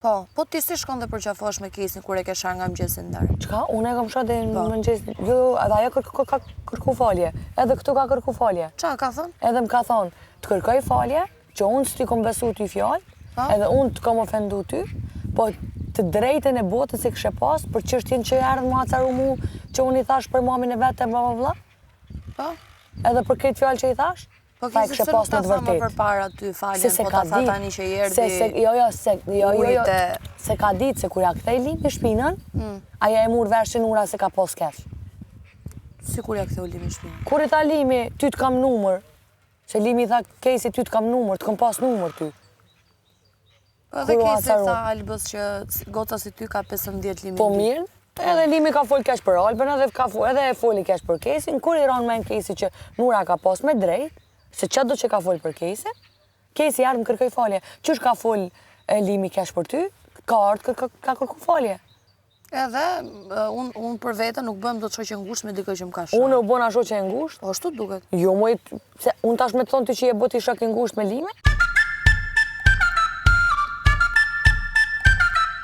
Po ti si shkon dhe përqafosh me kesin kur e ke shar nga mëngjesin ndarë? Çka? Unë e kam shar dhe në mëngjes. Jo, edhe ajo ka kërku falje. Edhe këtu ka kërku falje. Qa ka thënë? Edhe më ka thonë, të kërkoj falje, që unë s'ti kom besu ty fjallë, edhe unë të kom ofendu ty, po të drejten e botës e kështë pas, për çështjen që erdhë mua caru mu, që unë i thash për mamin e vetë e bla bla bla. Edhe për këtë fjallë që i thash, po kështë së nuk ta thama për para ty faljen, po ta tha tani që i erdi se ka ditë se kur ja kthej Limi shpinën, aja e mur vershin ura se ka pos kesh. Si kur ja ktheu Limi shpinën? Kur i tha Limi, ty të kam numër, se Limi tha Kesi ty të kam numër, të kam pas numër ty. Edhe Kesi tha Albës që goca si ty ka 15 Limi. Po mirë, edhe Limi ka fol kesh për Albën, edhe e foli kesh për Kesin, kur i ran me në Kesi që Nura ka pas me drejt, se që do që ka fol për Kesi, Kesi ardhë më kërkoj falje. Qysh ka fol Limi kesh për ty, ka ardhë ka kërku falje. Edhe, unë për vete nuk bëm do të shoqe ngusht me dikë që më ka shak. Unë u bona shoqe ngusht? Po ashtu duket. Jo, unë tash me të thonë ty që je boti shoqe ngusht me Limi?